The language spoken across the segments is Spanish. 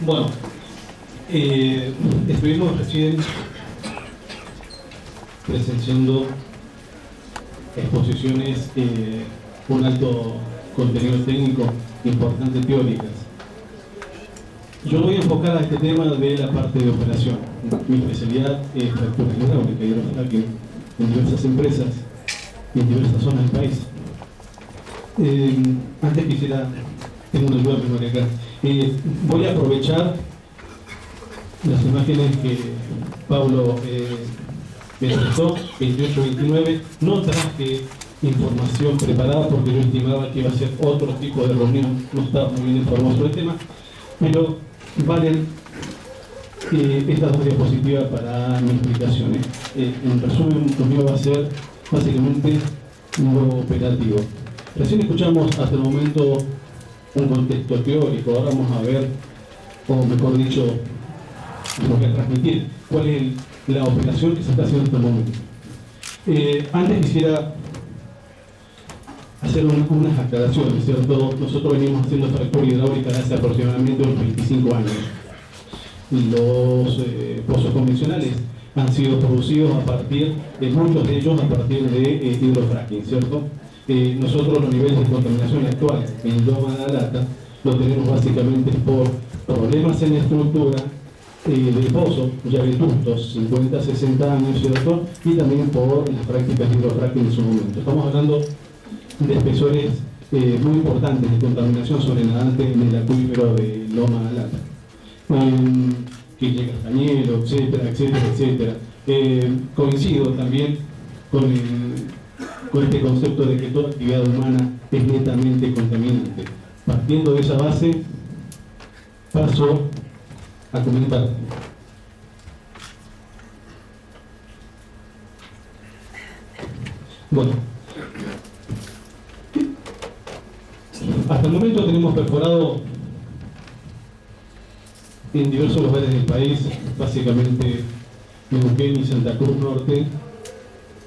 Bueno, estuvimos recién presenciando exposiciones con alto contenido técnico, importantes teóricas. Yo voy a enfocar a este tema de la parte de operación. Mi especialidad es fractura hidráulica y hidrofracking en diversas empresas y en diversas zonas del país. Antes quisiera, tengo una duda primero acá. Voy a aprovechar las imágenes que Pablo me prestó, 28-29. No traje información preparada porque yo estimaba que iba a ser otro tipo de reunión, no estaba muy bien informado sobre el tema, pero valen estas dos diapositivas para mi explicación. En resumen, lo mío va a ser básicamente lo operativo. Recién escuchamos hasta el momento un contexto teórico, ahora vamos a ver, o mejor dicho, lo que transmitir, cuál es la operación que se está haciendo en este momento. Antes quisiera hacer unas aclaraciones, ¿cierto? Nosotros venimos haciendo fractura hidráulica desde hace aproximadamente unos 25 años. Los pozos convencionales han sido producidos a partir, muchos de ellos a partir de hidrofracking, ¿cierto? Nosotros los niveles de contaminación actual en Loma de la Lata lo tenemos básicamente por problemas en la estructura de pozo, ya vetustos, 50, 60 años, ¿cierto? Y también por las prácticas de hidrofracking en su momento. Estamos hablando de espesores muy importantes de contaminación sobrenadante en el acuífero de Loma de la Lata. Que llega hasta Cañero, etcétera, etcétera, etcétera. Coincido también con este concepto de que toda actividad humana es netamente contaminante. Partiendo de esa base, paso a comentar. Bueno, hasta el momento tenemos perforado en diversos lugares del país, básicamente en Neuquén y Santa Cruz Norte,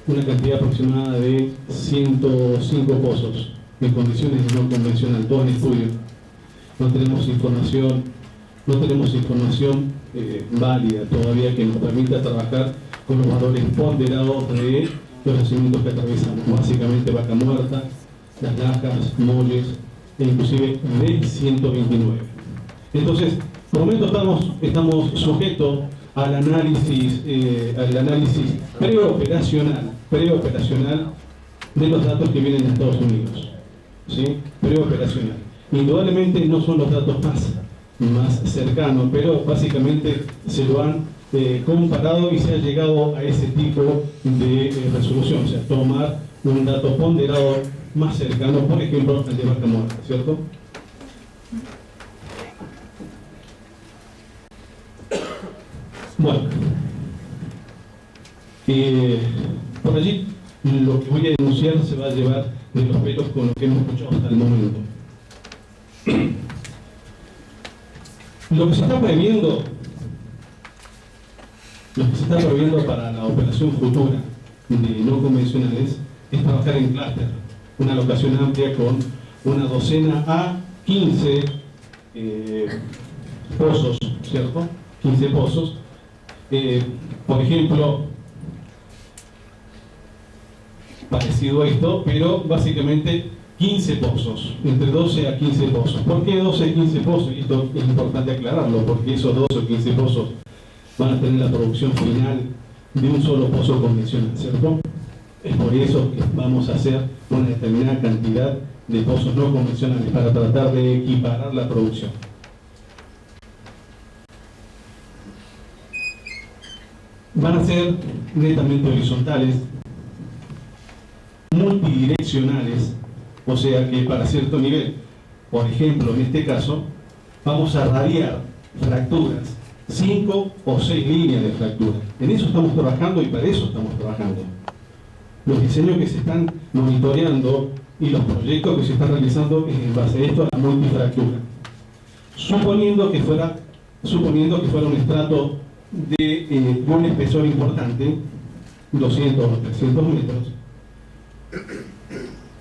una cantidad aproximada de 105 pozos en condiciones de no convencional, todo en estudio. No tenemos información válida todavía que nos permita trabajar con los valores ponderados de los yacimientos que atraviesan, básicamente Vaca Muerta, Las Lajas, Molles e inclusive de 129. Entonces, por el momento estamos sujetos al análisis preoperacional de los datos que vienen de Estados Unidos, ¿sí? Preoperacional. Indudablemente no son los datos más cercanos, pero básicamente se lo han comparado y se ha llegado a ese tipo de resolución, o sea, tomar un dato ponderado más cercano, por ejemplo, al de Vaca Muerta, ¿cierto? Bueno, por allí lo que voy a denunciar se va a llevar de los pelos con lo que hemos escuchado hasta el momento. Lo que se está previendo para la operación futura de no convencionales es trabajar en clúster, una locación amplia con una docena a 15 pozos, ¿cierto? 15 pozos. Por ejemplo, parecido a esto, pero básicamente 15 pozos, entre 12 a 15 pozos. ¿Por qué 12 a 15 pozos? Y esto es importante aclararlo, porque esos 12 o 15 pozos van a tener la producción final de un solo pozo convencional, ¿cierto? Es por eso que vamos a hacer una determinada cantidad de pozos no convencionales para tratar de equiparar la producción. Van a ser netamente horizontales, multidireccionales, o sea que para cierto nivel, por ejemplo, en este caso, vamos a radiar fracturas, 5 o 6 líneas de fractura. En eso estamos trabajando y para eso estamos trabajando. Los diseños que se están monitoreando y los proyectos que se están realizando es en base a esto, a la multifractura. Suponiendo que fuera un estrato de un espesor importante, 200 o 300 metros,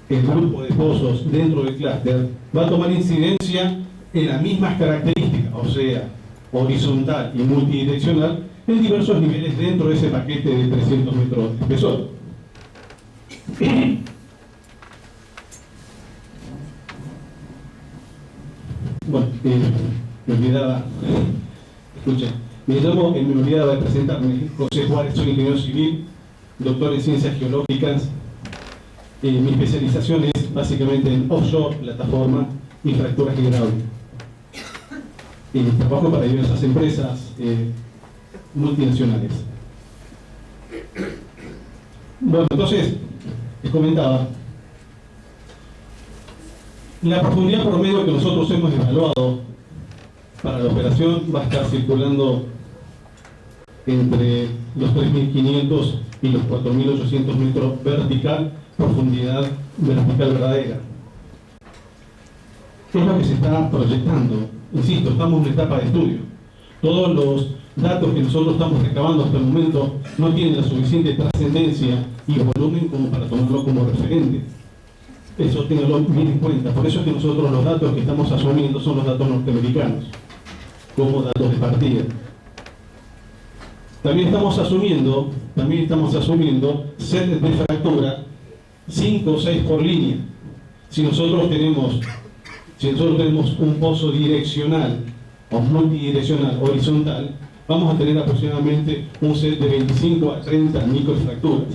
el grupo de pozos dentro del clúster va a tomar incidencia en las mismas características, o sea, horizontal y multidireccional, en diversos niveles dentro de ese paquete de 300 metros de espesor. Bueno, me olvidaba, escuchen, me olvidaba de presentarme. José Juárez, soy ingeniero civil, doctor en ciencias geológicas. Mi especialización es básicamente en offshore, plataforma y fracturas hidráulicas. Trabajo para diversas empresas multinacionales. Bueno, entonces, les comentaba, la profundidad promedio que nosotros hemos evaluado para la operación va a estar circulando entre los 3.500 y los 4.800 metros vertical, profundidad vertical verdadera. Es lo que se está proyectando. Insisto, estamos en una etapa de estudio. Todos los datos que nosotros estamos recabando hasta el momento no tienen la suficiente trascendencia y volumen como para tomarlo como referente. Eso ténganlo bien en cuenta. Por eso es que nosotros los datos que estamos asumiendo son los datos norteamericanos, como datos de partida. También estamos asumiendo set de fractura 5 o 6 por línea. Si nosotros tenemos un pozo direccional o multidireccional horizontal, vamos a tener aproximadamente un set de 25 a 30 microfracturas.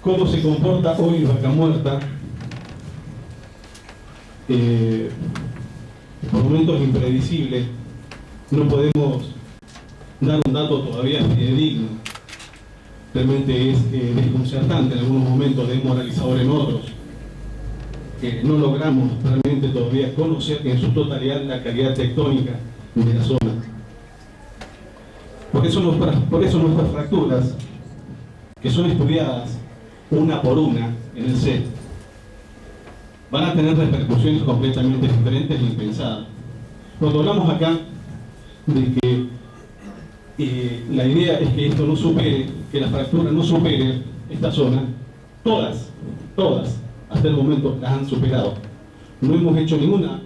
¿Cómo se comporta hoy Vaca Muerta? Por momentos impredecible, no podemos dar un dato todavía fidedigno. Realmente es desconcertante en algunos momentos, desmoralizador en otros. No logramos realmente todavía conocer en su totalidad la calidad tectónica de la zona. Por eso nuestras fracturas, que son estudiadas una por una en el set, van a tener repercusiones completamente diferentes e impensadas. Cuando hablamos acá de que la idea es que esto no supere, que la fractura no supere esta zona, todas, hasta el momento las han superado. No hemos hecho ninguna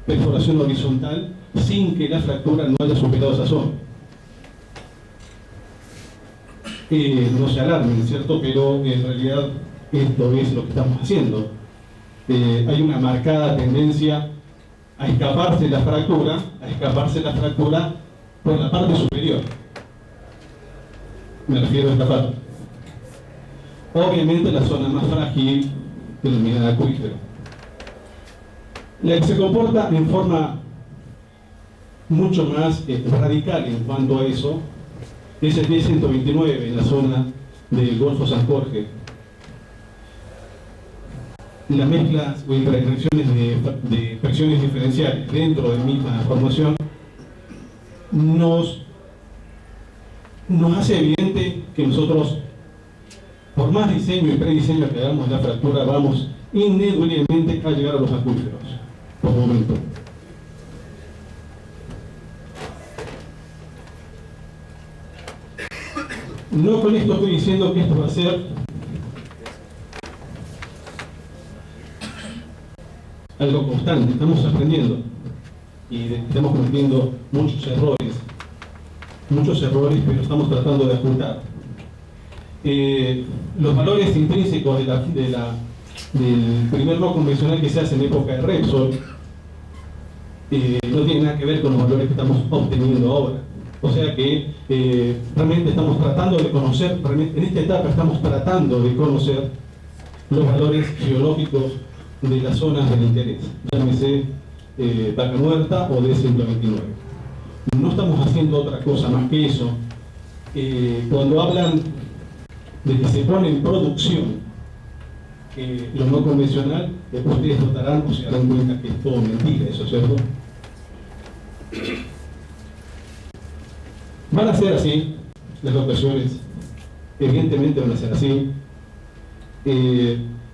perforación horizontal sin que la fractura no haya superado esa zona. No se alarmen, ¿cierto? Pero en realidad esto es lo que estamos haciendo. Hay una marcada tendencia a escaparse la fractura por la parte superior. Me refiero a esta parte. Obviamente la zona más frágil, denominada acuífero. La que se comporta en forma mucho más radical en cuanto a eso es el 10-129 en la zona del Golfo San Jorge. Las mezclas o interacciones de presiones diferenciales dentro de la misma formación nos hace evidente que nosotros, por más diseño y prediseño que hagamos de la fractura, vamos ineludiblemente a llegar a los acuíferos, por momento. No con esto estoy diciendo que esto va a ser algo constante, estamos aprendiendo y estamos cometiendo muchos errores, pero estamos tratando de ajustar. Los valores intrínsecos del primer no convencional que se hace en época de Repsol no tienen nada que ver con los valores que estamos obteniendo ahora. O sea que realmente estamos tratando de conocer, en esta etapa estamos tratando de conocer los valores geológicos de las zonas del interés, llámese Vaca Muerta o D129. No estamos haciendo otra cosa más que eso. Cuando hablan de que se pone en producción lo no convencional, ustedes notarán o se darán cuenta que es todo mentira, eso es cierto. Van a ser así las locaciones, evidentemente van a ser así.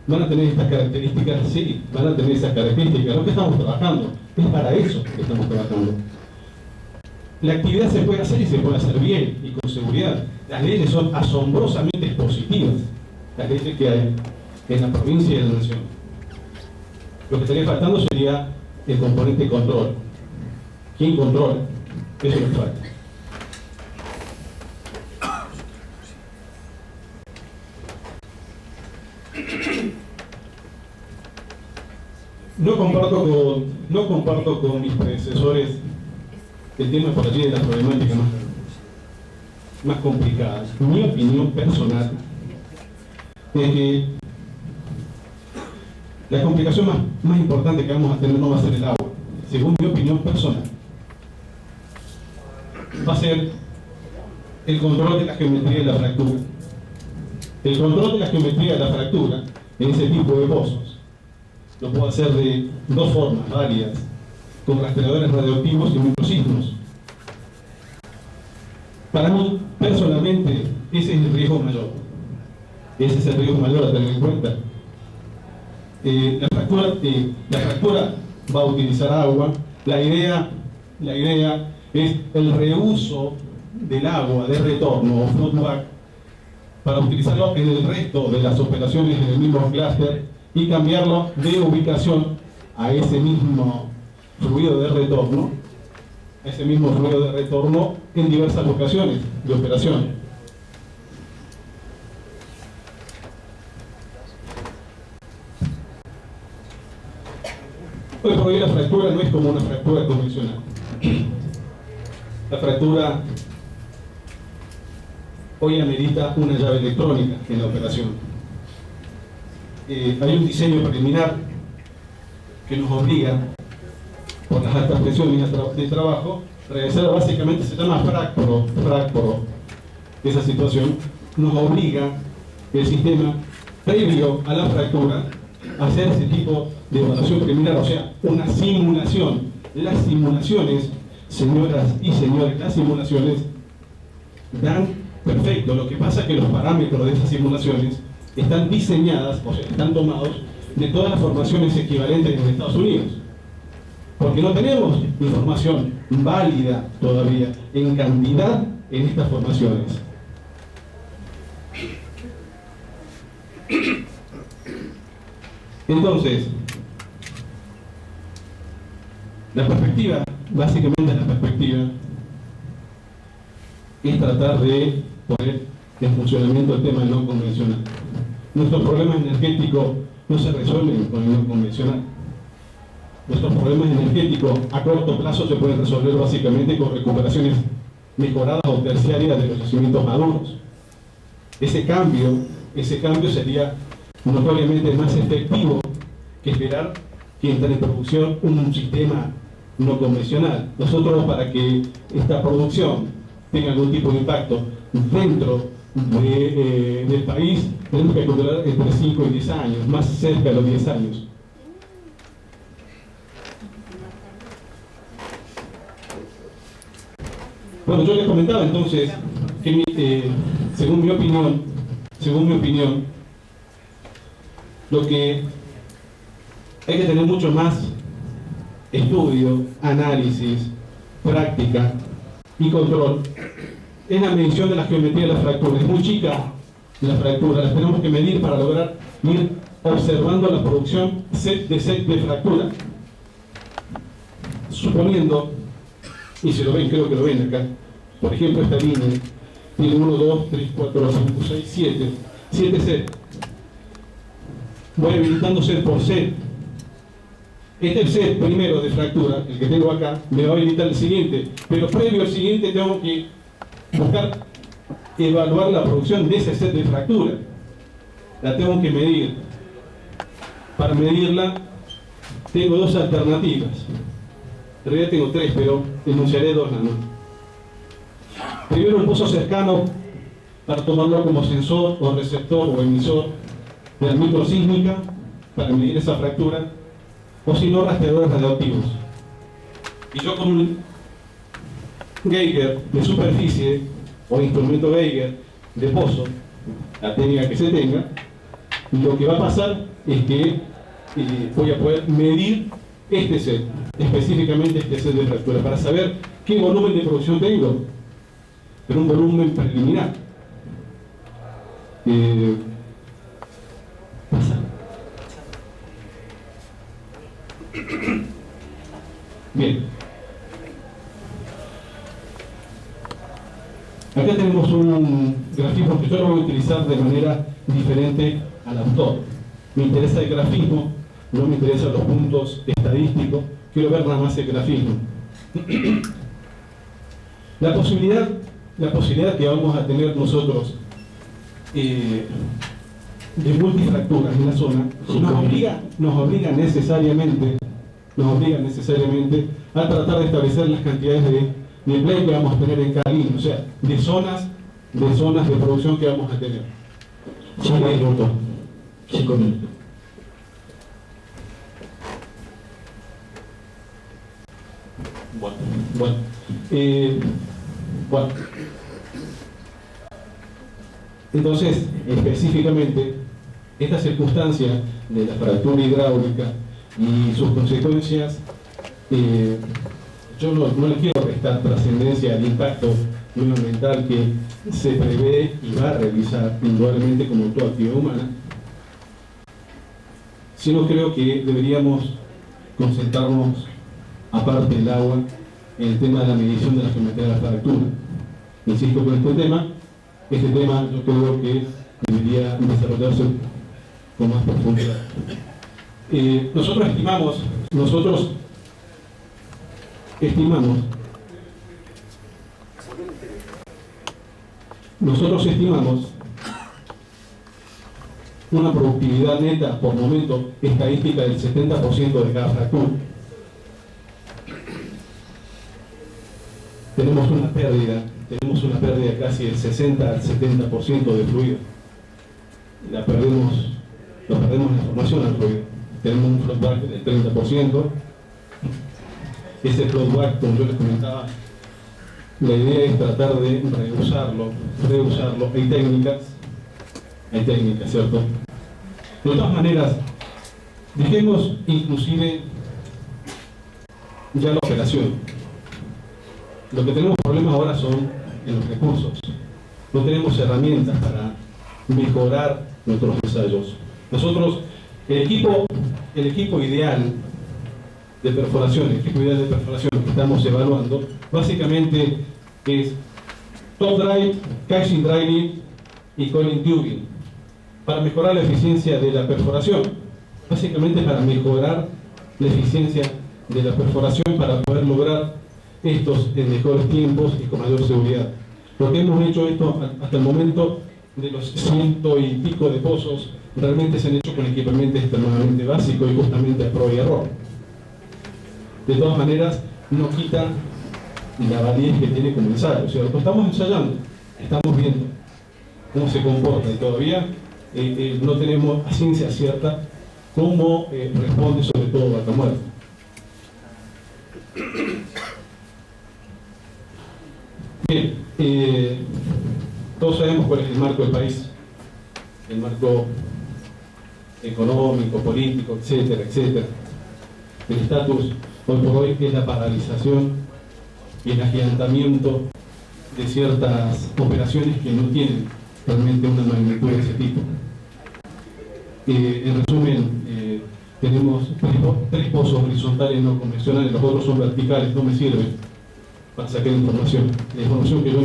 Van a tener estas características, sí, van a tener esas características. Lo que estamos trabajando es para eso que estamos trabajando. La actividad se puede hacer y se puede hacer bien y con seguridad. Las leyes son asombrosamente positivas. las leyes que hay en la provincia y en la nación. Lo que estaría faltando sería el componente control. ¿Quién controla? Eso es lo que falta. No comparto con mis predecesores el tema por allí de la problemática más complicada. Mi opinión personal es que la complicación más importante que vamos a tener no va a ser el agua. Según mi opinión personal, va a ser el control de la geometría de la fractura. El control de la geometría de la fractura en ese tipo de pozos lo puedo hacer de dos formas varias, con rastreadores radioactivos y microsismos. Para mí, personalmente, ese es el riesgo mayor. Ese es el riesgo mayor a tener en cuenta. La fractura va a utilizar agua. La idea es el reuso del agua de retorno o floodback para utilizarlo en el resto de las operaciones en el mismo clúster y cambiarlo de ubicación a ese mismo fluido de retorno, en diversas locaciones de operación. Hoy por hoy la fractura no es como una fractura convencional. La fractura hoy amerita una llave electrónica en la operación. Hay un diseño preliminar que nos obliga, por las altas presiones de trabajo, realizar básicamente, se llama fracpro. Esa situación nos obliga el sistema previo a la fractura a hacer ese tipo de evaluación preliminar, o sea, una simulación. Las simulaciones, señoras y señores, las simulaciones dan perfecto. Lo que pasa es que los parámetros de esas simulaciones están diseñadas, o sea, están tomados de todas las formaciones equivalentes en Estados Unidos. Porque no tenemos información válida todavía en cantidad en estas formaciones. Entonces, básicamente la perspectiva es tratar de poner en funcionamiento el tema no convencional. Nuestros problemas energéticos no se resuelven con el no convencional. Nuestros problemas energéticos a corto plazo se pueden resolver básicamente con recuperaciones mejoradas o terciarias de los yacimientos maduros. Ese cambio sería notoriamente más efectivo que esperar que entre en producción un sistema no convencional. Nosotros, para que esta producción tenga algún tipo de impacto dentro del país, tenemos que calcular entre 5 y 10 años, más cerca de los 10 años. Bueno, yo les comentaba entonces que según mi opinión, lo que hay que tener mucho más estudio, análisis, práctica y control es la medición de la geometría de la fractura. Es muy chica la fractura, las tenemos que medir para lograr ir observando la producción set de fractura, suponiendo, y si lo ven, creo que lo ven acá, por ejemplo esta línea tiene 1, 2, 3, 4, 5, 6, 7 set. Voy habilitando set por set. Este es el set primero de fractura, el que tengo acá, me va a habilitar el siguiente, pero previo al siguiente tengo que buscar evaluar la producción de ese set de fractura. La tengo que medir. Para medirla tengo dos alternativas. En realidad tengo tres, pero enunciaré dos nada más. Primero, el pozo cercano, para tomarlo como sensor o receptor o emisor de la microsísmica para medir esa fractura, o si no, rastreadores radioactivos. Y yo con un Geiger de superficie o instrumento Geiger de pozo, la técnica que se tenga, lo que va a pasar es que voy a poder medir este set, específicamente este set de fractura, para saber qué volumen de producción tengo, pero un volumen preliminar. Bien. Acá tenemos un grafismo que yo lo voy a utilizar de manera diferente al autor. Me interesa el grafismo, no me interesan los puntos estadísticos, quiero ver nada más el grafismo. La posibilidad que vamos a tener nosotros de multifracturas en la zona nos obliga necesariamente a tratar de establecer las cantidades de empleo que vamos a tener en cada línea, o sea, de zonas de producción que vamos a tener. 5 minutos. 5 minutos. Bueno. Entonces, específicamente, esta circunstancia de la fractura hidráulica y sus consecuencias, yo no le quiero restar trascendencia al impacto medioambiental que se prevé y va a realizar indudablemente como toda actividad humana, sino creo que deberíamos concentrarnos, aparte del agua, en el tema de la medición de la geometría de la fractura. Insisto con este tema yo creo que debería desarrollarse con más profundidad. Nosotros estimamos una productividad neta por momento estadística del 70% de cada fractura. Tenemos una pérdida casi del 60 al 70% de fluido. Lo perdemos la formación al fluido. Tenemos un flow back del 30%. Ese flow back, como yo les comentaba, la idea es tratar de reusarlo. Hay técnicas, ¿cierto? De todas maneras, dejemos inclusive ya la operación. Lo que tenemos problemas ahora son en los recursos. No tenemos herramientas para mejorar nuestros ensayos. Nosotros, el equipo ideal de perforación que estamos evaluando, básicamente es top drive, casing driving y coiling tubing, para mejorar la eficiencia de la perforación. Básicamente para mejorar la eficiencia de la perforación, para poder lograr estos en mejores tiempos y con mayor seguridad. Porque hemos hecho esto hasta el momento, de los 100 y pico de pozos, realmente se han hecho con equipamiento extremadamente básico y justamente a prueba y error. De todas maneras, no quita la validez que tiene como ensayo. O sea, lo estamos ensayando, estamos viendo cómo se comporta y todavía no tenemos a ciencia cierta cómo responde sobre todo vaca muerta. Bien, todos sabemos cuál es el marco del país, el marco económico, político, etcétera, etcétera. El estatus hoy por hoy es la paralización y el agigantamiento de ciertas operaciones que no tienen realmente una magnitud de ese tipo. En resumen, tenemos tres pozos horizontales no convencionales, los otros son verticales, no me sirven para sacar información. La información que yo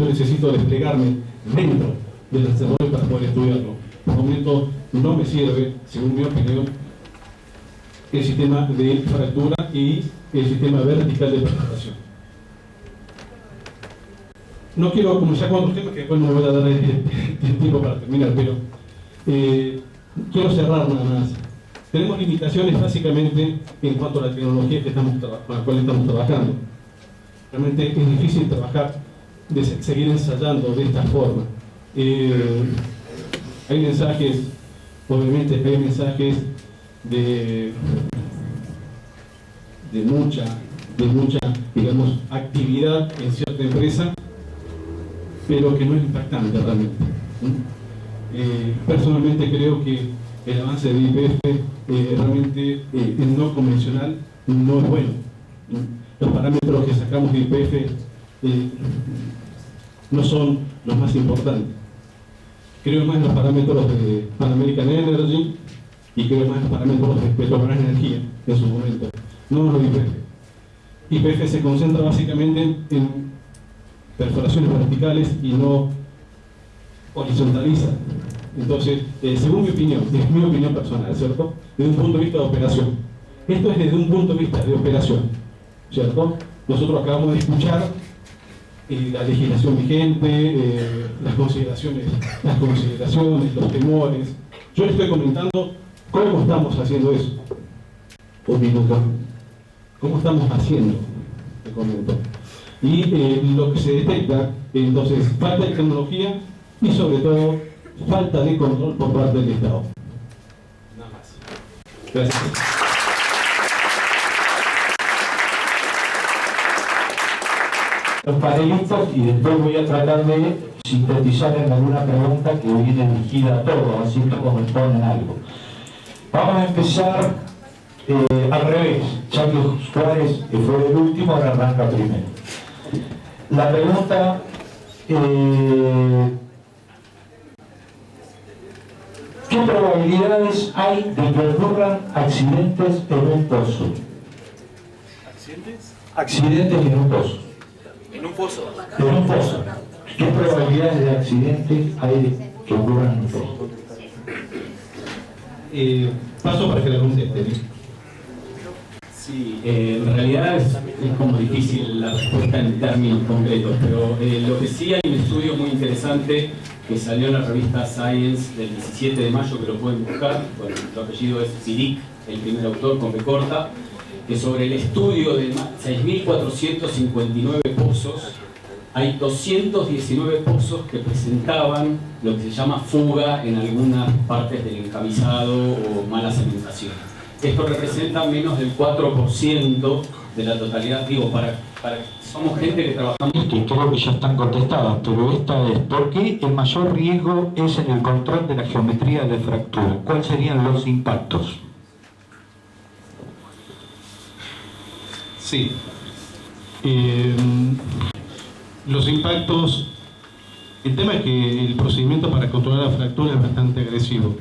necesito desplegarme dentro del reservorio para poder estudiarlo. Por el momento no me sirve, según mi opinión, el sistema de fractura y el sistema vertical de perforación. No quiero comenzar con otros temas que después no me voy a dar el tiempo para terminar, pero quiero cerrar nada más. Tenemos limitaciones básicamente en cuanto a la tecnología con la cual estamos trabajando. Realmente es difícil trabajar, seguir ensayando de esta forma. Hay mensajes, obviamente hay mensajes de mucha, digamos, actividad en cierta empresa, pero que no es impactante realmente. Personalmente creo que el avance de YPF realmente en no convencional no es bueno. Los parámetros que sacamos de YPF no son los más importantes. Creo más en los parámetros de Pan American Energy y creo más en los parámetros de Petrobras Energía. en su momento, no lo YPF. YPF se concentra básicamente en perforaciones verticales y no horizontaliza. Entonces, según mi opinión, es mi opinión personal, ¿cierto? Desde un punto de vista de operación. Esto es desde un punto de vista de operación, ¿cierto? Nosotros acabamos de escuchar la legislación vigente, las consideraciones, los temores. Yo le estoy comentando cómo estamos haciendo eso. Un minuto. ¿Cómo estamos haciendo? Te comento. Y lo que se detecta, entonces, falta de tecnología y sobre todo, falta de control por parte del Estado. Nada más. Gracias. Los panelistas, y después voy a tratar de sintetizar en alguna pregunta que viene dirigida a todos, así como me ponen algo. Vamos a empezar al revés, ya que Juárez fue el último, ahora arranca primero. La pregunta, ¿qué probabilidades hay de que ocurran accidentes en un pozo? ¿Accidentes? Accidentes en un pozo. En un pozo. En un pozo. ¿Qué probabilidades de accidente hay de que ocurran en un pozo? Paso para que la conteste. Sí, en realidad es como difícil la respuesta en términos concretos, pero lo que sí hay un estudio muy interesante que salió en la revista Science del 17 de mayo, que lo pueden buscar, bueno, su apellido es Sidik, el primer autor con B corta, que sobre el estudio de 6.459 pozos, hay 219 pozos que presentaban lo que se llama fuga en algunas partes del encabezado o mala cementación. Esto representa menos del 4% de la totalidad. Digo, somos gente que trabajamos... Que creo que ya están contestadas, pero esta es: ¿por qué el mayor riesgo es en el control de la geometría de fractura? ¿Cuáles serían los impactos? Sí. Los impactos... El tema es que el procedimiento para controlar la fractura es bastante agresivo.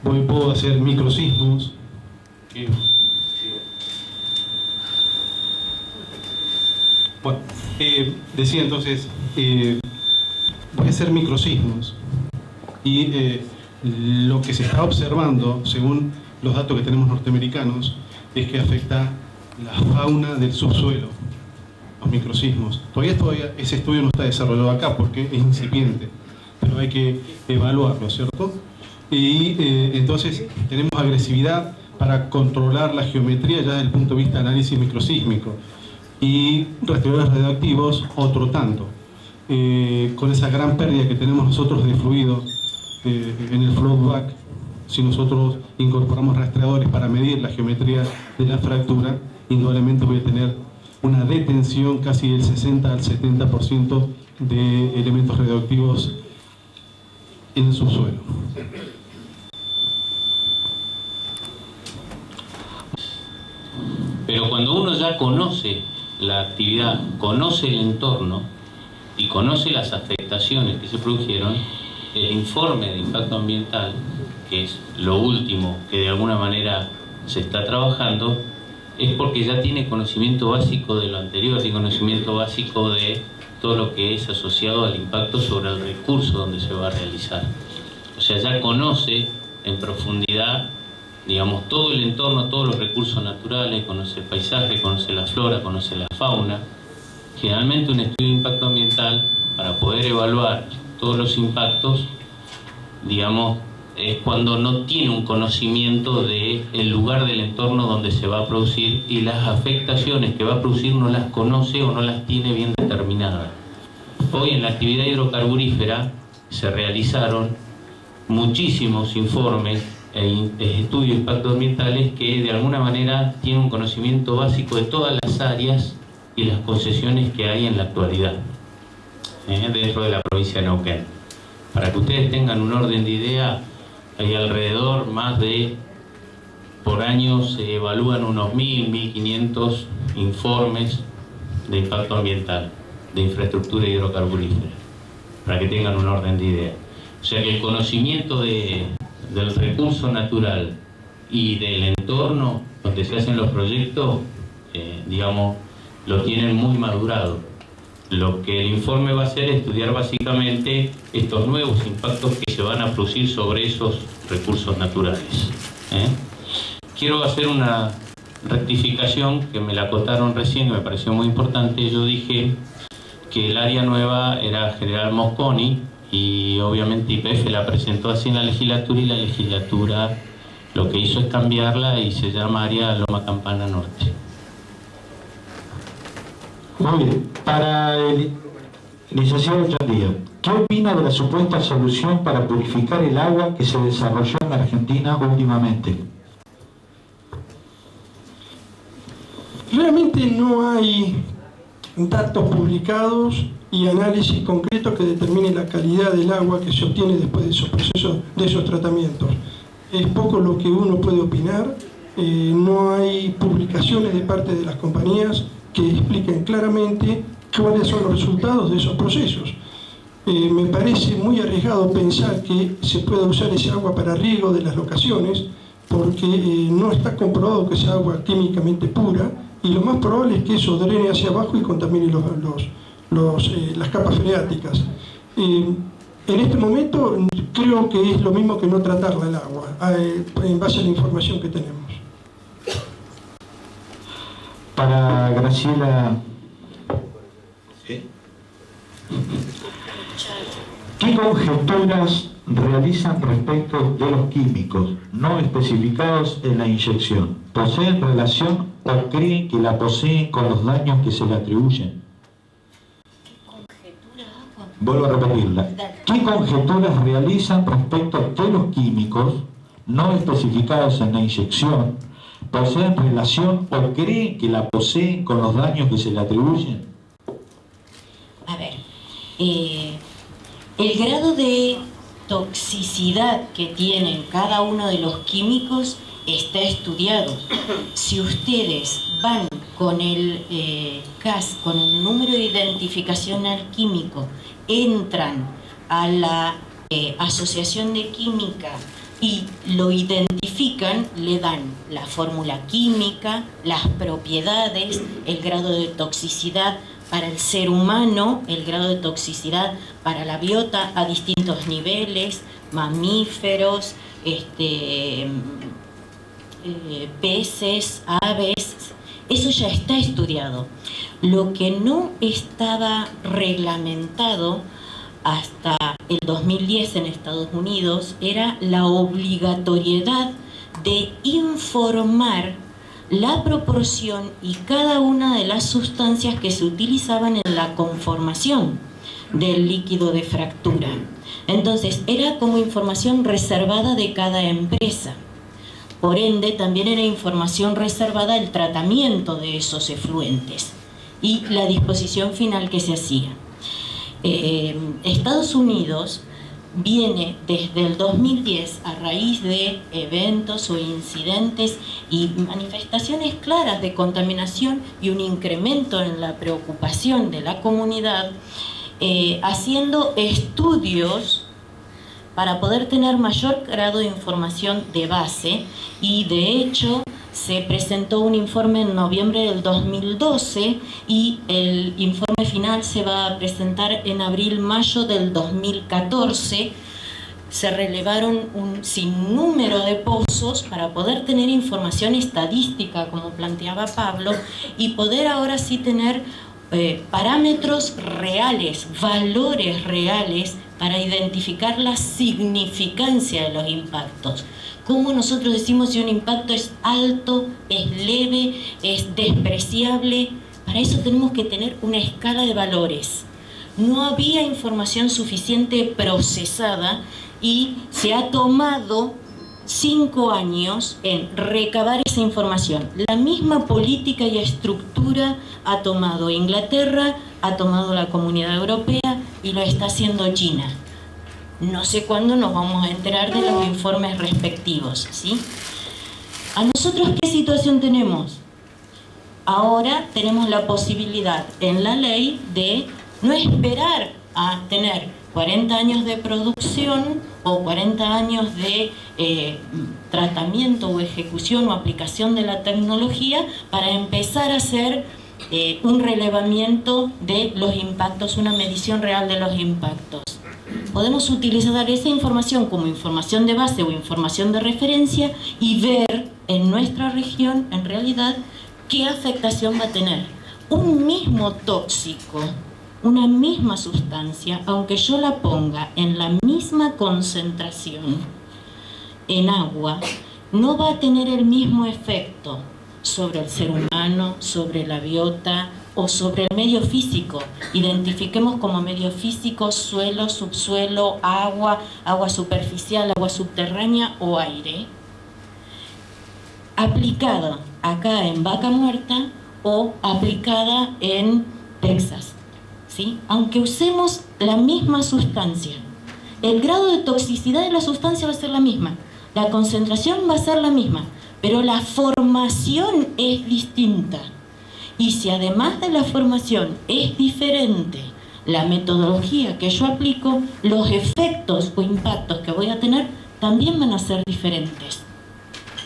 Puedo hacer microsismos. Bueno, decía entonces, voy a hacer microsismos. Y lo que se está observando, según los datos que tenemos norteamericanos, es que afecta la fauna del subsuelo, los microsismos. Todavía ese estudio no está desarrollado acá porque es incipiente, pero hay que evaluarlo, ¿cierto? Y entonces tenemos agresividad para controlar la geometría ya desde el punto de vista de análisis microsísmico. Y rastreadores radioactivos, otro tanto. Con esa gran pérdida que tenemos nosotros de fluido en el flowback, si nosotros incorporamos rastreadores para medir la geometría de la fractura, indudablemente voy a tener una detención casi del 60 al 70% de elementos radioactivos en el subsuelo. Pero cuando uno ya conoce la actividad, conoce el entorno y conoce las afectaciones que se produjeron, el informe de impacto ambiental, que es lo último que de alguna manera se está trabajando, es porque ya tiene conocimiento básico de lo anterior, tiene conocimiento básico de todo lo que es asociado al impacto sobre el recurso donde se va a realizar. O sea, ya conoce en profundidad, digamos, todo el entorno, todos los recursos naturales, conoce el paisaje, conoce la flora, conoce la fauna. Generalmente un estudio de impacto ambiental, para poder evaluar todos los impactos, digamos, es cuando no tiene un conocimiento del lugar del entorno donde se va a producir y las afectaciones que va a producir no las conoce o no las tiene bien determinadas. Hoy en la actividad hidrocarburífera se realizaron muchísimos informes estudios de impactos ambientales que de alguna manera tienen un conocimiento básico de todas las áreas y las concesiones que hay en la actualidad dentro de la provincia de Neuquén. Para que ustedes tengan un orden de idea, hay alrededor más de, por año se evalúan unos 1.500 informes de impacto ambiental de infraestructura hidrocarburífera, para que tengan un orden de idea. O sea que el conocimiento del recurso natural y del entorno donde se hacen los proyectos, digamos, lo tienen muy madurado. Lo que el informe va a hacer es estudiar básicamente estos nuevos impactos que se van a producir sobre esos recursos naturales. Quiero hacer una rectificación que me la acotaron recién, que me pareció muy importante. Yo dije que el área nueva era General Mosconi y obviamente YPF la presentó así en la legislatura y la legislatura lo que hizo es cambiarla y se llama área Loma Campana Norte. Muy bien. Para el licenciado Chandía, ¿qué opina de la supuesta solución para purificar el agua que se desarrolló en Argentina últimamente? Realmente no hay datos publicados y análisis concretos que determinen la calidad del agua que se obtiene después de esos procesos, de esos tratamientos. Es poco lo que uno puede opinar. No hay publicaciones de parte de las compañías que expliquen claramente cuáles son los resultados de esos procesos. Me parece muy arriesgado pensar que se pueda usar ese agua para riego de las locaciones, porque no está comprobado que sea agua químicamente pura, y lo más probable es que eso drene hacia abajo y contamine las capas freáticas. En este momento creo que es lo mismo que no tratarla el agua, en base a la información que tenemos. Para Graciela, ¿qué conjeturas realizan respecto de los químicos no especificados en la inyección? ¿Poseen relación o creen que la poseen con los daños que se le atribuyen? Vuelvo a repetirla. ¿Qué conjeturas realizan respecto de los químicos no especificados en la inyección? ¿Poseen relación o creen que la poseen con los daños que se le atribuyen? A ver, el grado de toxicidad que tienen cada uno de los químicos está estudiado. Si ustedes van con el CAS, con el número de identificación al químico, entran a la asociación de química y lo identifican, le dan la fórmula química, las propiedades, el grado de toxicidad para el ser humano, el grado de toxicidad para la biota a distintos niveles, mamíferos, peces, aves. Eso ya está estudiado. Lo que no estaba reglamentado hasta el 2010 en Estados Unidos era la obligatoriedad de informar la proporción y cada una de las sustancias que se utilizaban en la conformación del líquido de fractura. Entonces, era como información reservada de cada empresa. Por ende, también era información reservada el tratamiento de esos efluentes y la disposición final que se hacía. Estados Unidos viene desde el 2010 a raíz de eventos o incidentes y manifestaciones claras de contaminación y un incremento en la preocupación de la comunidad, haciendo estudios para poder tener mayor grado de información de base, y de hecho se presentó un informe en noviembre del 2012 y el informe final se va a presentar en abril-mayo del 2014. Se relevaron un sinnúmero de pozos para poder tener información estadística, como planteaba Pablo, y poder ahora sí tener parámetros reales, valores reales para identificar la significancia de los impactos. Cómo nosotros decimos si un impacto es alto, es leve, es despreciable. Para eso tenemos que tener una escala de valores. No había información suficiente procesada y se ha tomado 5 años en recabar esa información. La misma política y estructura ha tomado Inglaterra, ha tomado la Comunidad Europea y lo está haciendo China. No sé cuándo nos vamos a enterar de los informes respectivos, ¿sí? ¿A nosotros qué situación tenemos? Ahora tenemos la posibilidad en la ley de no esperar a tener 40 años de producción o 40 años de tratamiento o ejecución o aplicación de la tecnología para empezar a hacer un relevamiento de los impactos, una medición real de los impactos. Podemos utilizar esa información como información de base o información de referencia y ver en nuestra región, en realidad, qué afectación va a tener. Un mismo tóxico, una misma sustancia, aunque yo la ponga en la misma concentración en agua, no va a tener el mismo efecto sobre el ser humano, sobre la biota o sobre el medio físico. Identifiquemos como medio físico suelo, subsuelo, agua, agua superficial, agua subterránea o aire, aplicada acá en Vaca Muerta o aplicada en Texas, ¿sí? Aunque usemos la misma sustancia, el grado de toxicidad de la sustancia va a ser la misma, la concentración va a ser la misma, pero la formación es distinta. Y si además de la formación es diferente la metodología que yo aplico, los efectos o impactos que voy a tener también van a ser diferentes,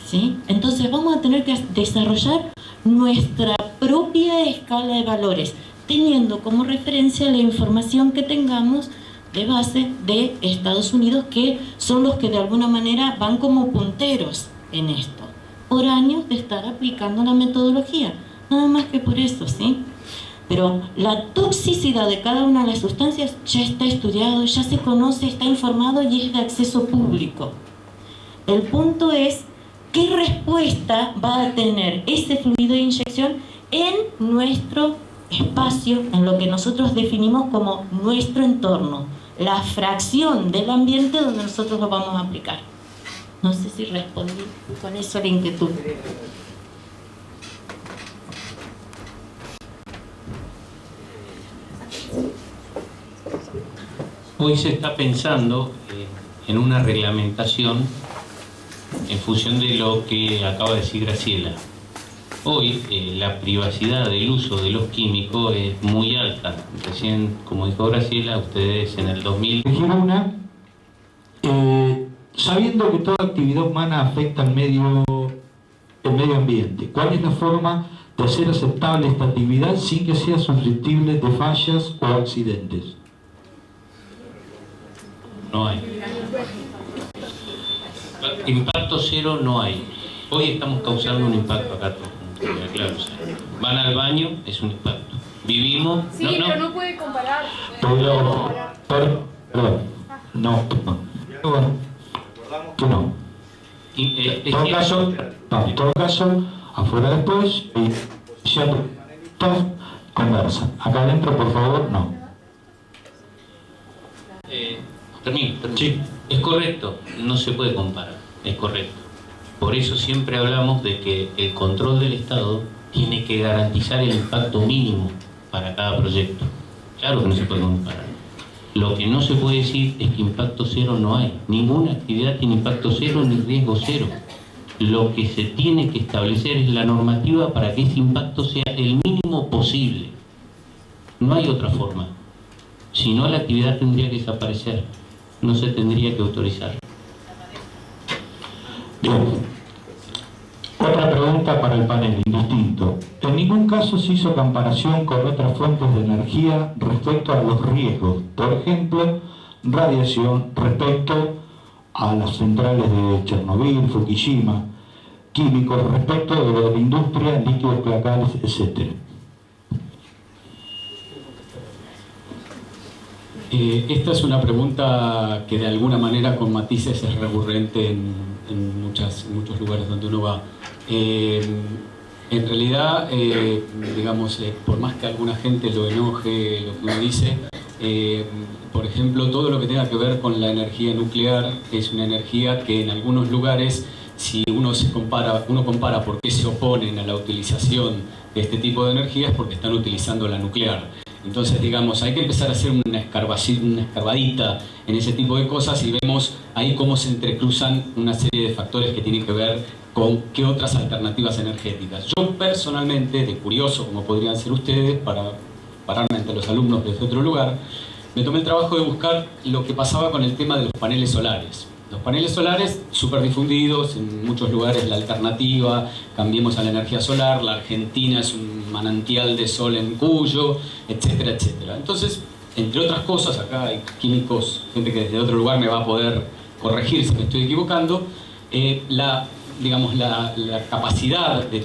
¿sí? Entonces vamos a tener que desarrollar nuestra propia escala de valores, teniendo como referencia la información que tengamos de base de Estados Unidos, que son los que de alguna manera van como punteros en esto, por años de estar aplicando la metodología, nada más que por eso, ¿sí? Pero la toxicidad de cada una de las sustancias ya está estudiado, ya se conoce, está informado y es de acceso público. El punto es qué respuesta va a tener ese fluido de inyección en nuestro espacio, en lo que nosotros definimos como nuestro entorno, la fracción del ambiente donde nosotros lo vamos a aplicar. No sé si respondí con eso a la inquietud. Hoy se está pensando en una reglamentación en función de lo que acaba de decir Graciela. Hoy la privacidad del uso de los químicos es muy alta. Recién, como dijo Graciela, ustedes en el 2000... Sabiendo que toda actividad humana afecta al medio ambiente, ¿cuál es la forma de hacer aceptable esta actividad sin que sea susceptible de fallas o accidentes? No hay. Impacto cero no hay. Hoy estamos causando un impacto acá todos. Claro, van al baño, es un impacto. Vivimos... Sí, pero no puede comparar. No. Que no. En todo caso, afuera después, y siempre conversa. Acá adentro, por favor, no. Termino. Sí. Es correcto, no se puede comparar, es correcto. Por eso siempre hablamos de que el control del Estado tiene que garantizar el impacto mínimo para cada proyecto. Claro que no se puede comparar. Lo que no se puede decir es que impacto cero no hay. Ninguna actividad tiene impacto cero ni riesgo cero. Lo que se tiene que establecer es la normativa para que ese impacto sea el mínimo posible. No hay otra forma. Si no, la actividad tendría que desaparecer. No se tendría que autorizar. Bien. Otra pregunta para el panel, indistinto. En ningún caso se hizo comparación con otras fuentes de energía respecto a los riesgos. Por ejemplo, radiación respecto a las centrales de Chernobyl, Fukushima, químicos respecto de la industria, líquidos cloacales, etc. Esta es una pregunta que de alguna manera con matices es recurrente en muchos lugares donde uno va. En realidad, digamos, por más que alguna gente lo enoje, lo que uno dice, por ejemplo, todo lo que tenga que ver con la energía nuclear es una energía que en algunos lugares, si uno compara por qué se oponen a la utilización de este tipo de energía, es porque están utilizando la nuclear. Entonces, digamos, hay que empezar a hacer una escarbadita en ese tipo de cosas y vemos ahí cómo se entrecruzan una serie de factores que tienen que ver con qué otras alternativas energéticas. Yo personalmente, de curioso como podrían ser ustedes, para pararme ante los alumnos desde otro lugar, me tomé el trabajo de buscar lo que pasaba con el tema de los paneles solares. Los paneles solares súper difundidos, en muchos lugares la alternativa, cambiemos a la energía solar, la Argentina es un manantial de sol en Cuyo, etcétera, etcétera. Entonces, entre otras cosas, acá hay químicos, gente que desde otro lugar me va a poder corregir si me estoy equivocando, la capacidad de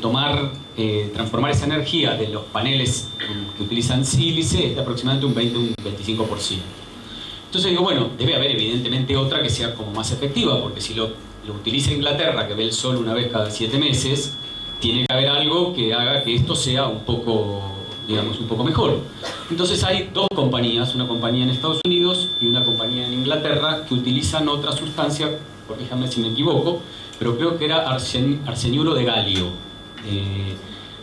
transformar esa energía de los paneles que utilizan sílice es de aproximadamente un 20 o un 25%. Entonces digo, bueno, debe haber evidentemente otra que sea como más efectiva, porque si lo utiliza Inglaterra, que ve el sol una vez cada 7 meses, tiene que haber algo que haga que esto sea un poco, digamos, un poco mejor. Entonces hay dos compañías, una compañía en Estados Unidos y una compañía en Inglaterra, que utilizan otra sustancia, corríjame si me equivoco, pero creo que era arseniuro de galio.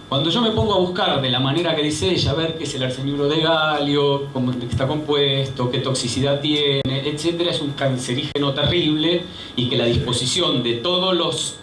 Cuando yo me pongo a buscar de la manera que dice ella, a ver qué es el arseniuro de galio, cómo está compuesto, qué toxicidad tiene, etcétera, es un cancerígeno terrible, y que la disposición de todos los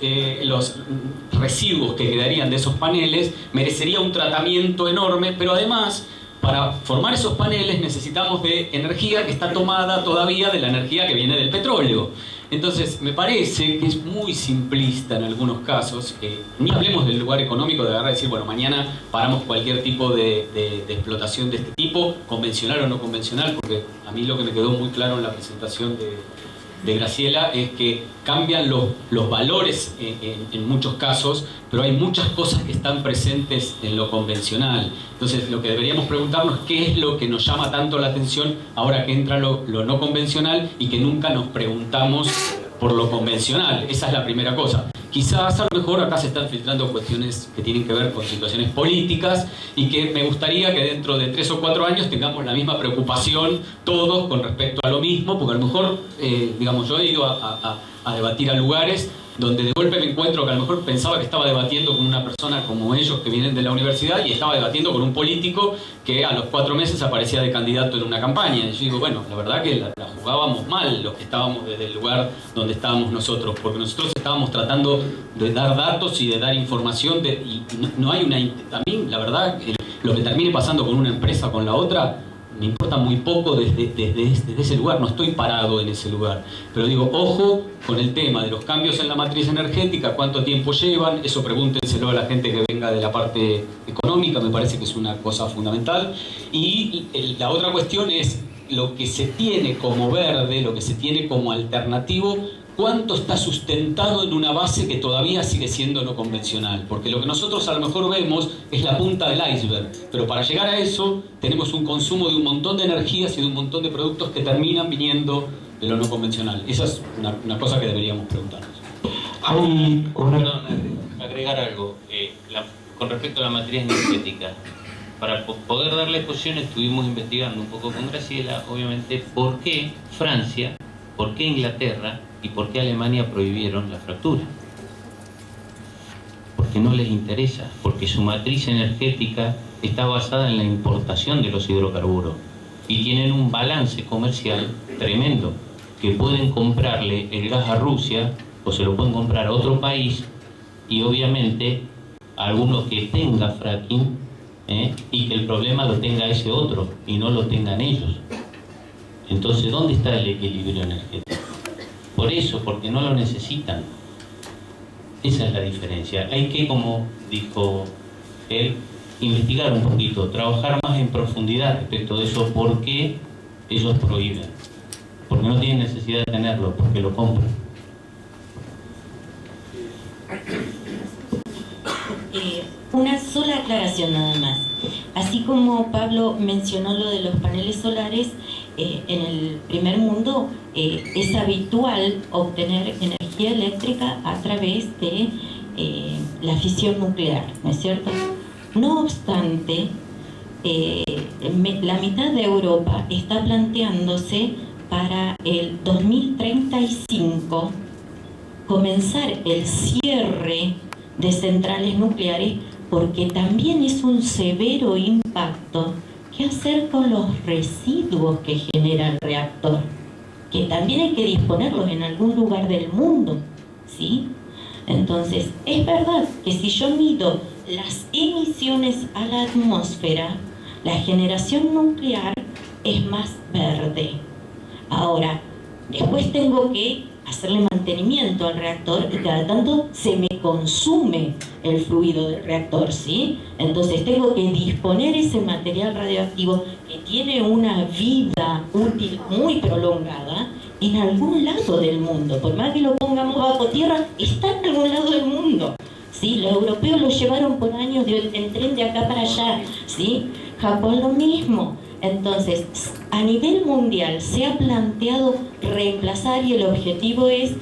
residuos que quedarían de esos paneles merecería un tratamiento enorme, pero además, para formar esos paneles necesitamos de energía que está tomada todavía de la energía que viene del petróleo. Entonces, me parece que es muy simplista en algunos casos, ni hablemos del lugar económico de agarrar y decir, bueno, mañana paramos cualquier tipo de explotación de este tipo, convencional o no convencional, porque a mí lo que me quedó muy claro en la presentación de Graciela es que cambian los valores en muchos casos, pero hay muchas cosas que están presentes en lo convencional. Entonces, lo que deberíamos preguntarnos es qué es lo que nos llama tanto la atención ahora que entra lo no convencional y que nunca nos preguntamos por lo convencional. Esa es la primera cosa. Quizás a lo mejor acá se están filtrando cuestiones que tienen que ver con situaciones políticas, y que me gustaría que dentro de 3 o 4 años tengamos la misma preocupación todos con respecto a lo mismo, porque a lo mejor, digamos, yo he ido a debatir a lugares donde de golpe me encuentro que a lo mejor pensaba que estaba debatiendo con una persona como ellos que vienen de la universidad, y estaba debatiendo con un político que a los 4 meses aparecía de candidato en una campaña. Y yo digo, bueno, la verdad que la jugábamos mal los que estábamos desde el lugar donde estábamos nosotros, porque nosotros estábamos tratando de dar datos y de dar información, y no hay a mí, la verdad, lo que termine pasando con una empresa o con la otra, me importa muy poco desde ese lugar, no estoy parado en ese lugar. Pero digo, ojo con el tema de los cambios en la matriz energética, cuánto tiempo llevan, eso pregúntenselo a la gente que venga de la parte económica, me parece que es una cosa fundamental. Y la otra cuestión es lo que se tiene como verde, lo que se tiene como alternativo, cuánto está sustentado en una base que todavía sigue siendo no convencional, porque lo que nosotros a lo mejor vemos es la punta del iceberg, pero para llegar a eso tenemos un consumo de un montón de energías y de un montón de productos que terminan viniendo de lo no convencional. Esa es una cosa que deberíamos preguntarnos. Perdón, agregar algo con respecto a la matriz energética. Para poder darle exposición estuvimos investigando un poco con Graciela, obviamente, por qué Francia, por qué Inglaterra y por qué Alemania prohibieron la fractura. Porque no les interesa, porque su matriz energética está basada en la importación de los hidrocarburos y tienen un balance comercial tremendo, que pueden comprarle el gas a Rusia o se lo pueden comprar a otro país, y obviamente a algunos que tenga fracking, y que el problema lo tenga ese otro y no lo tengan ellos. Entonces, ¿dónde está el equilibrio energético? Por eso, porque no lo necesitan. Esa es la diferencia. Hay que, como dijo él, investigar un poquito, trabajar más en profundidad respecto de eso. ¿Por qué ellos prohíben? Porque no tienen necesidad de tenerlo, porque lo compran. Una sola aclaración nada más. Así como Pablo mencionó lo de los paneles solares, en el primer mundo es habitual obtener energía eléctrica a través de la fisión nuclear, ¿no es cierto? No obstante, la mitad de Europa está planteándose para el 2035 comenzar el cierre de centrales nucleares, porque también es un severo impacto qué hacer con los residuos que genera el reactor, que también hay que disponerlos en algún lugar del mundo, ¿sí? Entonces, es verdad que si yo mido las emisiones a la atmósfera, la generación nuclear es más verde. Ahora, después tengo que hacerle mantenimiento al reactor, y cada tanto se me consume el fluido del reactor, ¿sí? Entonces tengo que disponer ese material radioactivo que tiene una vida útil muy prolongada en algún lado del mundo. Por más que lo pongamos bajo tierra, está en algún lado del mundo, ¿sí? Los europeos lo llevaron por años en tren de acá para allá, ¿sí? Japón lo mismo. Entonces, a nivel mundial se ha planteado reemplazar, y el objetivo es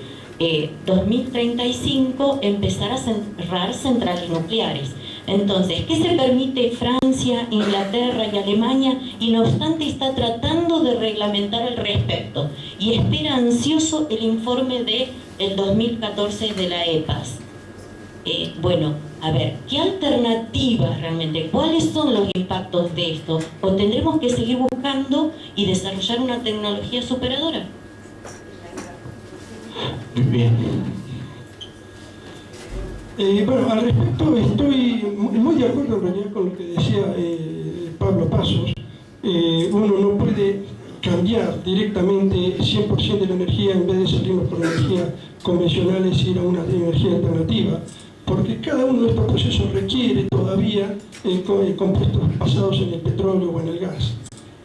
2035 empezar a cerrar centrales nucleares. Entonces, ¿qué se permite Francia, Inglaterra y Alemania? Y no obstante está tratando de reglamentar al respecto y espera ansioso el informe del 2014 de la EPAS. Bueno, a ver, ¿qué alternativas realmente? ¿Cuáles son los impactos de esto? ¿O tendremos que seguir buscando y desarrollar una tecnología superadora? Bien. Bueno, al respecto estoy muy de acuerdo en realidad con lo que decía Pablo Pasos. Uno no puede cambiar directamente 100% de la energía en vez de salirnos por energías convencionales y ir a una energía alternativa, porque cada uno de estos procesos requiere todavía compuestos basados en el petróleo o en el gas.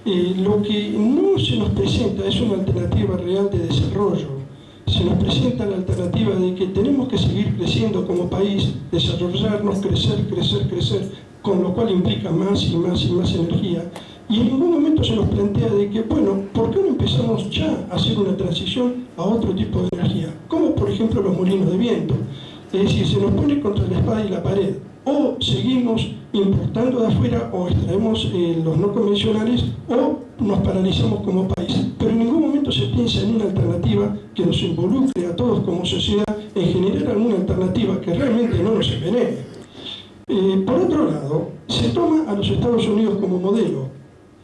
Lo que no se nos presenta es una alternativa real de desarrollo. Se nos presenta la alternativa de que tenemos que seguir creciendo como país, desarrollarnos, crecer, con lo cual implica más y más y más energía. Y en ningún momento se nos plantea de que, bueno, ¿por qué no empezamos ya a hacer una transición a otro tipo de energía? Como por ejemplo los molinos de viento. Es decir, se nos pone contra la espada y la pared. O seguimos importando de afuera, o extraemos los no convencionales, o nos paralizamos como país. Pero en ningún momento se piensa en una alternativa que nos involucre a todos como sociedad en generar alguna alternativa que realmente no nos envenene. Por otro lado, se toma a los Estados Unidos como modelo.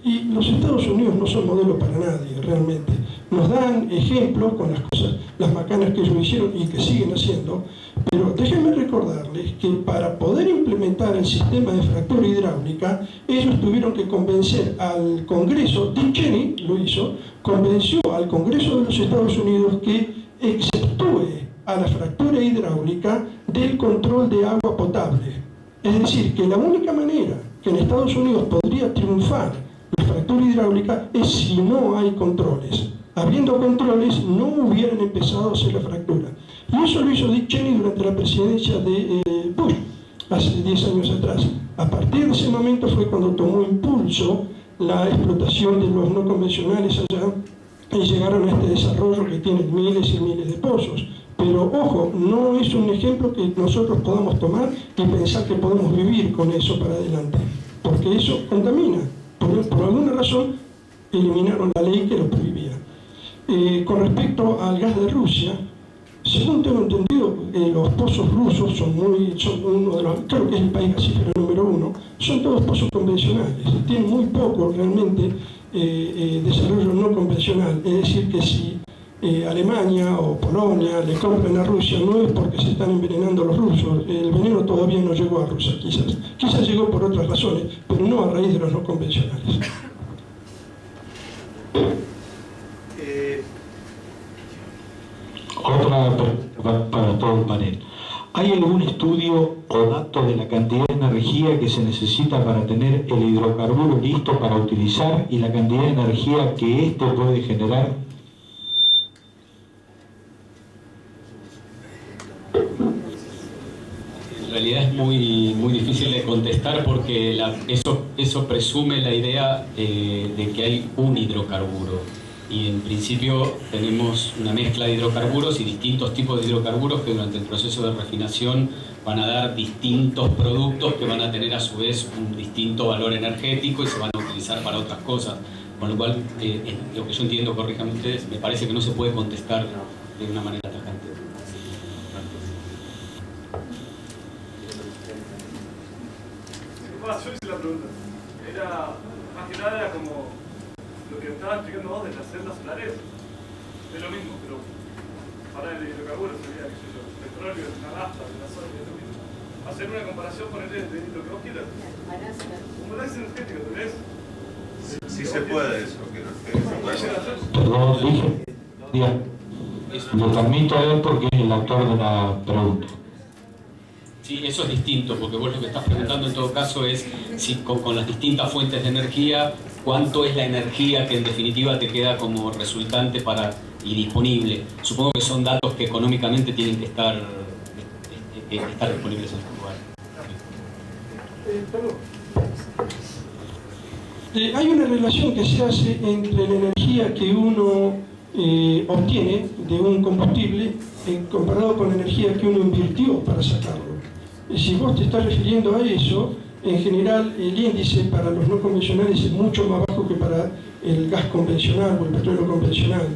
Y los Estados Unidos no son modelo para nadie, realmente. Nos dan ejemplos con las cosas, las macanas que ellos hicieron y que siguen haciendo, pero déjenme recordarles que para poder implementar el sistema de fractura hidráulica, ellos tuvieron que convencer al Congreso, Dick Cheney lo hizo, convenció al Congreso de los Estados Unidos que exceptúe a la fractura hidráulica del control de agua potable. Es decir, que la única manera que en Estados Unidos podría triunfar la fractura hidráulica es si no hay controles. Habiendo controles, no hubieran empezado a hacer la fractura. Y eso lo hizo Dick Cheney durante la presidencia de Bush, hace 10 años atrás. A partir de ese momento fue cuando tomó impulso la explotación de los no convencionales allá y llegaron a este desarrollo que tienen miles y miles de pozos. Pero ojo, no es un ejemplo que nosotros podamos tomar y pensar que podemos vivir con eso para adelante, porque eso contamina. Por alguna razón eliminaron la ley que lo prohibía. Con respecto al gas de Rusia, según tengo entendido, los pozos rusos son uno de los, creo que es el país gasífero número 1, son todos pozos convencionales, tienen muy poco realmente desarrollo no convencional. Es decir, que si Alemania o Polonia le compran a Rusia, no es porque se están envenenando los rusos, el veneno todavía no llegó a Rusia, quizás llegó por otras razones, pero no a raíz de los no convencionales. Otra pregunta para todo el panel. ¿Hay algún estudio o dato de la cantidad de energía que se necesita para tener el hidrocarburo listo para utilizar y la cantidad de energía que éste puede generar? En realidad es muy difícil de contestar porque eso presume la idea de que hay un hidrocarburo. Y en principio tenemos una mezcla de hidrocarburos y distintos tipos de hidrocarburos que durante el proceso de refinación van a dar distintos productos que van a tener a su vez un distinto valor energético y se van a utilizar para otras cosas. Con lo cual, lo que yo entiendo, corríjanme ustedes, me parece que no se puede contestar de una manera tajante. Yo hice la pregunta. Más que nada era como lo que estaban explicando vos de las celdas solares. Es lo mismo, pero para el hidrocarburo sería el petróleo, la nafta, la soya, es lo mismo. Hacer una comparación con el de lo que vos quieras. Un balance energético, ¿tenés? Sí se puede eso. Perdón, dije. Le permito a él porque es el autor de la pregunta. Sí, eso es distinto, porque vos lo que estás preguntando en todo caso es si con las distintas fuentes de energía, cuánto es la energía que en definitiva te queda como resultante y disponible. Supongo que son datos que económicamente tienen que estar disponibles en este lugar. Hay una relación que se hace entre la energía que uno obtiene de un combustible comparado con la energía que uno invirtió para sacarlo. Si vos te estás refiriendo a eso, en general el índice para los no convencionales es mucho más bajo que para el gas convencional o el petróleo convencional.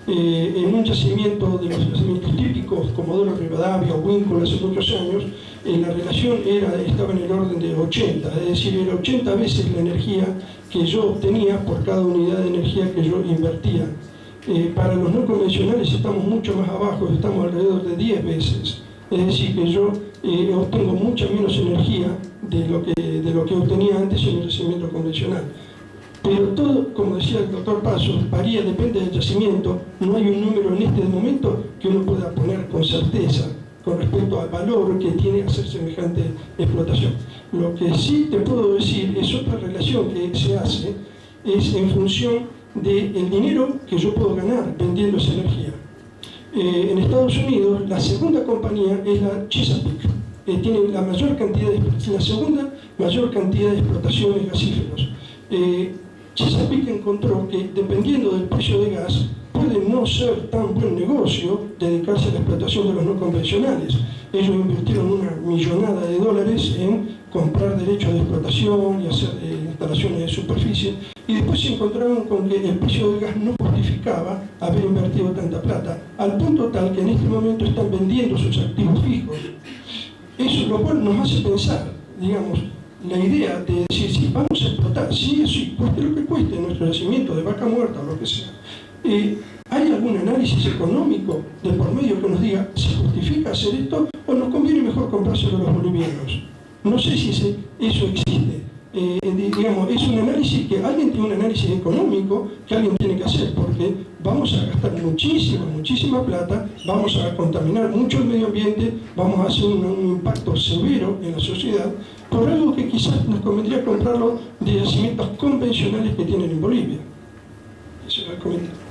En un yacimiento de los yacimientos típicos, Comodoro Rivadavia o Winkle hace muchos años, la relación estaba en el orden de 80, es decir, era 80 veces la energía que yo obtenía por cada unidad de energía que yo invertía. Para los no convencionales estamos mucho más abajo, estamos alrededor de 10 veces. Es decir, que yo obtengo mucha menos energía de lo que obtenía antes en el yacimiento convencional. Pero todo, como decía el doctor Pasos, varía, depende del yacimiento. No hay un número en este momento que uno pueda poner con certeza con respecto al valor que tiene hacer semejante explotación. Lo que sí te puedo decir es otra relación que se hace, es en función del dinero que yo puedo ganar vendiendo esa energía. En Estados Unidos, la segunda compañía es la Chesapeake. Tiene la segunda mayor cantidad de explotaciones gasíferos. Chesapeake encontró que, dependiendo del precio de gas, puede no ser tan buen negocio dedicarse a la explotación de los no convencionales. Ellos invirtieron una millonada de dólares en comprar derechos de explotación y hacer instalaciones de superficie, y después se encontraron con que el precio del gas no justificaba haber invertido tanta plata, al punto tal que en este momento están vendiendo sus activos fijos. Eso, lo cual nos hace pensar, digamos, la idea de decir, si vamos a explotar, sí, cueste lo que cueste, nuestro yacimiento de vaca muerta o lo que sea. ¿Hay algún análisis económico de por medio que nos diga si justifica hacer esto o nos conviene mejor comprárselo a los bolivianos? No sé si eso existe. Digamos, es un análisis que alguien tiene un análisis económico que alguien tiene que hacer, porque vamos a gastar muchísima plata, vamos a contaminar mucho el medio ambiente, vamos a hacer un impacto severo en la sociedad por algo que quizás nos convendría comprarlo de yacimientos convencionales que tienen en Bolivia. Eso es el comentario.